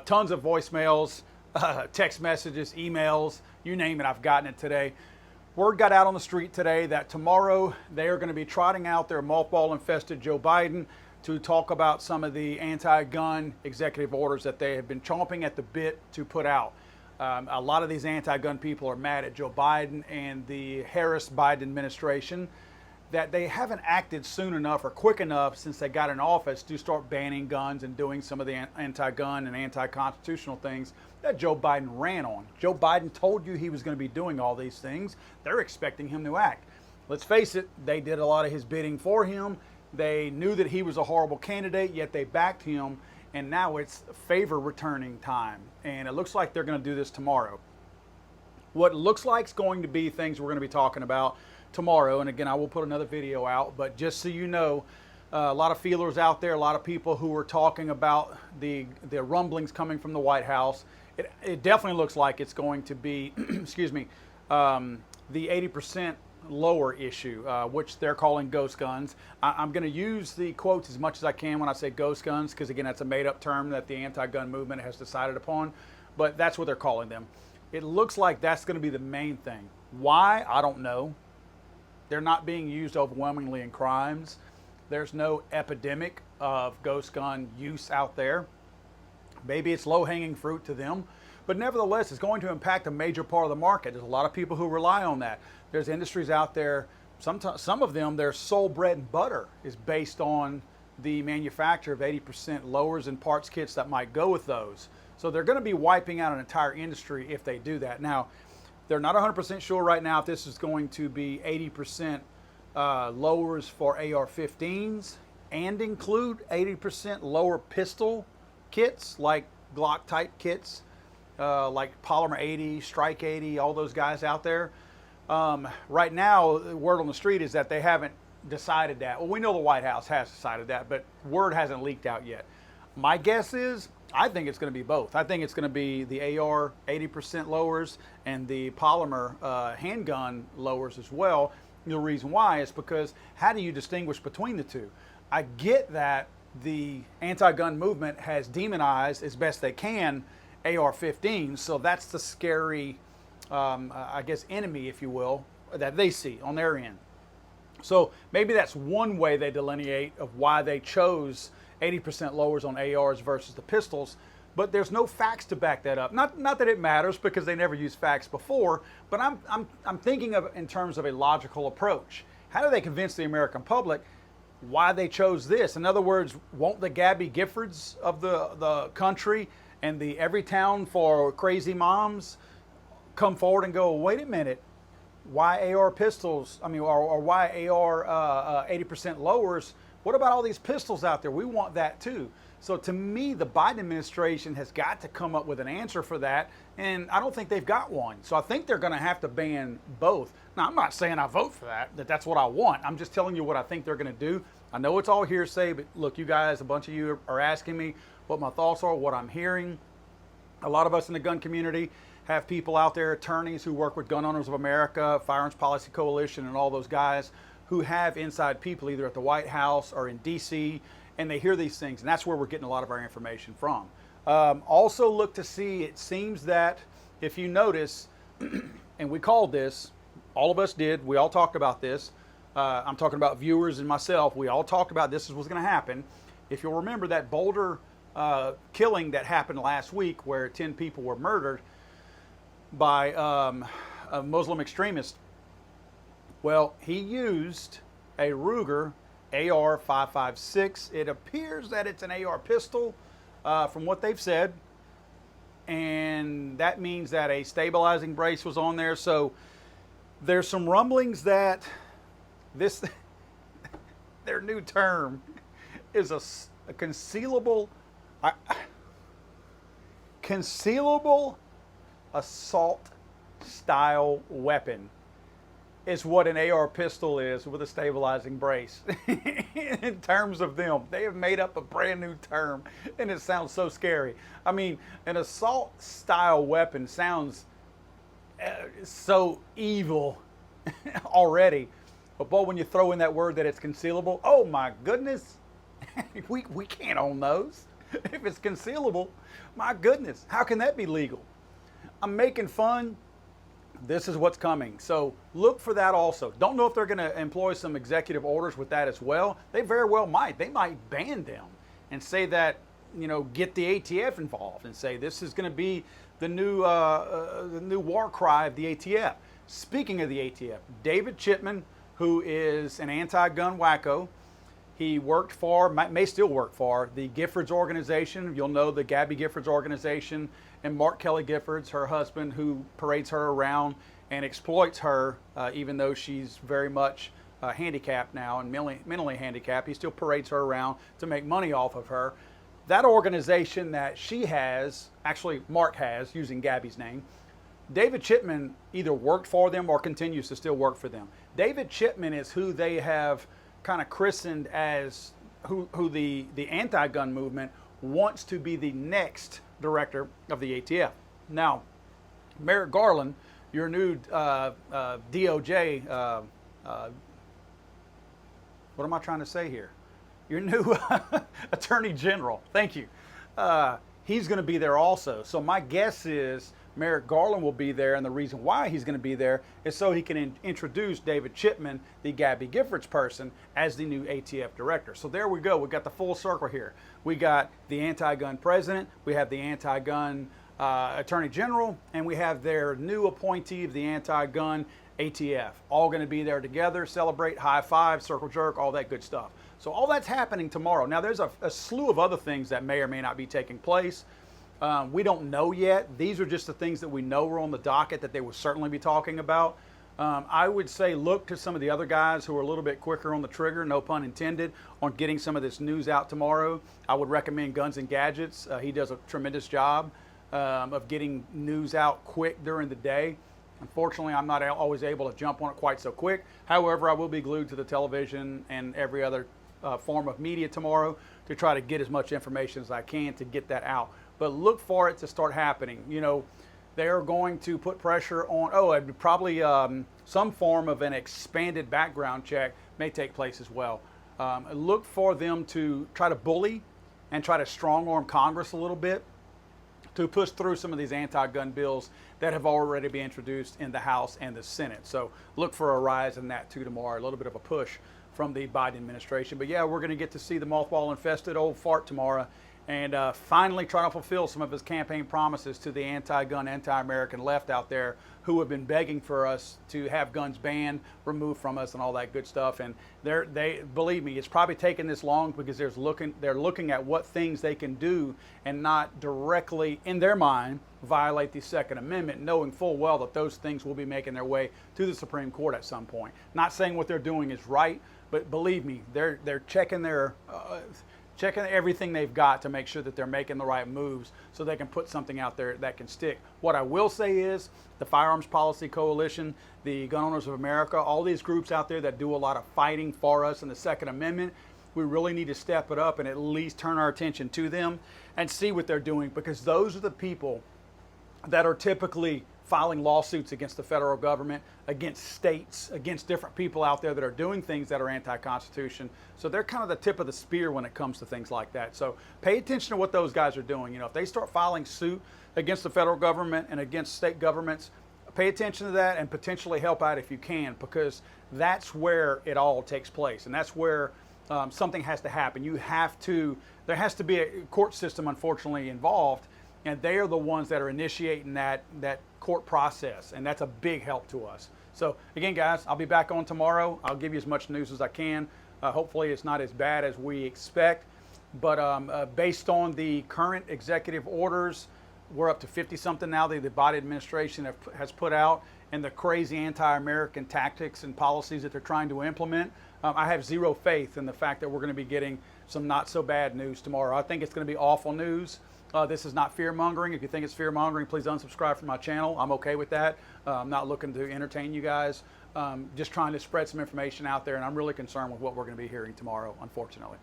Tons of voicemails, text messages, emails, you name it, I've gotten it today. Word got out on the street today that tomorrow they are going to be trotting out their mothball-infested Joe Biden to talk about some of the anti-gun executive orders that they have been chomping at the bit to put out. A lot of these anti-gun people are mad at Joe Biden and the Harris-Biden administration that they haven't acted soon enough or quick enough since they got in office to start banning guns and doing some of the anti-gun and anti-constitutional things that Joe Biden ran on. Joe Biden told you he was going to be doing all these things. They're expecting him to act. Let's face it, they did a lot of his bidding for him. They knew that he was a horrible candidate, yet they backed him, and now it's favor returning time. And it looks like they're going to do this tomorrow. What looks like is going to be things we're going to be talking about tomorrow, and again, I will put another video out, but just so you know, a lot of feelers out there, a lot of people who are talking about the rumblings coming from the White House. It definitely looks like it's going to be, excuse me, the 80% lower issue, which they're calling ghost guns. I'm going to use the quotes as much as I can when I say ghost guns, because again, that's a made-up term that the anti-gun movement has decided upon, but that's what they're calling them. It looks like that's going to be the main thing. Why? I don't know. They're not being used overwhelmingly in crimes. There's no epidemic of ghost gun use out there. Maybe it's low-hanging fruit to them, but nevertheless, it's going to impact a major part of the market. There's a lot of people who rely on that. There's industries out there, some of them, their sole bread and butter is based on the manufacture of 80% lowers and parts kits that might go with those. So they're going to be wiping out an entire industry if they do that. Now, they're not 100% sure right now if this is going to be 80% lowers for AR-15s and include 80% lower pistol kits like Glock type kits, like Polymer 80, Strike 80, all those guys out there. Right now, the word on the street is that they haven't decided that. Well, we know the White House has decided that, but word hasn't leaked out yet. My guess is, I think it's going to be both. I think it's going to be the AR 80% lowers and the polymer handgun lowers as well. The reason why is because how do you distinguish between the two? I get that the anti-gun movement has demonized as best they can AR-15s, so that's the scary, I guess, enemy, if you will, that they see on their end. So maybe that's one way they delineate of why they chose 80% lowers on ARs versus the pistols, but there's no facts to back that up. Not that it matters because they never used facts before, but I'm thinking of it in terms of a logical approach. How do they convince the American public why they chose this? In other words, won't the Gabby Giffords of the country and the Everytown for crazy moms come forward and go, wait a minute, why AR pistols, or why AR 80% lowers? What about all these pistols out there? We want that too. So to me, the Biden administration has got to come up with an answer for that, and I don't think they've got one. So I think they're going to have to ban both. Now, I'm not saying I vote for that that's what I want. I'm just telling you what I think they're going to do. I know it's all hearsay, but look, you guys, a bunch of you are asking me what my thoughts are, what I'm hearing. A lot of us in the gun community have people out there, attorneys who work with Gun Owners of America, Firearms Policy Coalition, and all those guys who have inside people either at the White House or in DC, and they hear these things, and that's where we're getting a lot of our information from. Also look to see, it seems that if you notice, and we called this, all of us did, we all talked about this, I'm talking about viewers and myself, we all talked about this is what's going to happen. If you'll remember that Boulder killing that happened last week where 10 people were murdered by a Muslim extremist, well, he used a Ruger AR-556. It appears that it's an AR pistol from what they've said, and that means that a stabilizing brace was on there. So there's some rumblings that this, their new term is a concealable assault style weapon is what an AR pistol is with a stabilizing brace. In terms of them, they have made up a brand new term, and it sounds so scary. I mean, an assault style weapon sounds so evil already, but boy, when you throw in that word that it's concealable, oh my goodness, we can't own those. If it's concealable, my goodness, how can that be legal? I'm making fun. This is what's coming. So look for that also. Don't know if they're going to employ some executive orders with that as well. They very well might. They might ban them and say that, get the ATF involved and say this is going to be the new war cry of the ATF. Speaking of the ATF, David Chipman, who is an anti-gun wacko, he worked for, may still work for, the Giffords organization. You'll know the Gabby Giffords organization, and Mark Kelly Giffords, her husband, who parades her around and exploits her, even though she's very much handicapped now and mentally handicapped. He still parades her around to make money off of her. That organization that she has, actually Mark has, using Gabby's name, David Chipman either worked for them or continues to still work for them. David Chipman is who they have kind of christened as who the anti-gun movement wants to be the next director of the ATF. Now, Merrick Garland, your new DOJ, what am I trying to say here? Your new Attorney General, thank you. He's going to be there also. So my guess is Merrick Garland will be there, and the reason why he's going to be there is so he can introduce David Chipman, the Gabby Giffords person, as the new ATF director. So there we go. We got the full circle here. We got the anti-gun president, we have the anti-gun attorney general, and we have their new appointee of the anti-gun ATF. All going to be there together, celebrate, high five, circle jerk, all that good stuff. So all that's happening tomorrow. Now there's a slew of other things that may or may not be taking place. We don't know yet. These are just the things that we know are on the docket that they will certainly be talking about. I would say look to some of the other guys who are a little bit quicker on the trigger, no pun intended, on getting some of this news out tomorrow. I would recommend Guns and Gadgets. He does a tremendous job of getting news out quick during the day. Unfortunately, I'm not always able to jump on it quite so quick. However, I will be glued to the television and every other form of media tomorrow to try to get as much information as I can to get that out. But look for it to start happening. They are going to put pressure on, probably some form of an expanded background check may take place as well. Look for them to try to bully and try to strong-arm Congress a little bit to push through some of these anti-gun bills that have already been introduced in the House and the Senate. So look for a rise in that too tomorrow, a little bit of a push from the Biden administration. But yeah, we're going to get to see the mothball-infested old fart tomorrow and finally try to fulfill some of his campaign promises to the anti-gun, anti-American left out there who have been begging for us to have guns banned, removed from us, and all that good stuff. And they believe me, it's probably taken this long because they're looking at what things they can do and not directly, in their mind, violate the Second Amendment, knowing full well that those things will be making their way to the Supreme Court at some point. Not saying what they're doing is right, but believe me, they're checking checking everything they've got to make sure that they're making the right moves so they can put something out there that can stick. What I will say is the Firearms Policy Coalition, the Gun Owners of America, all these groups out there that do a lot of fighting for us in the Second Amendment, we really need to step it up and at least turn our attention to them and see what they're doing, because those are the people that are typically filing lawsuits against the federal government, against states, against different people out there that are doing things that are anti-constitution. So they're kind of the tip of the spear when it comes to things like that. So pay attention to what those guys are doing. If they start filing suit against the federal government and against state governments, pay attention to that and potentially help out if you can, because that's where it all takes place. And that's where something has to happen. There has to be a court system, unfortunately, involved. And they are the ones that are initiating that court process, and that's a big help to us. So again, guys, I'll be back on tomorrow. I'll give you as much news as I can. Hopefully it's not as bad as we expect, but based on the current executive orders, we're up to 50-something now that the Biden administration has put out, and the crazy anti-American tactics and policies that they're trying to implement. I have zero faith in the fact that we're going to be getting some not so bad news tomorrow. I think it's going to be awful news. This is not fear-mongering. If you think it's fear-mongering, please unsubscribe from my channel. I'm okay with that. I'm not looking to entertain you guys. Just trying to spread some information out there, and I'm really concerned with what we're going to be hearing tomorrow, unfortunately.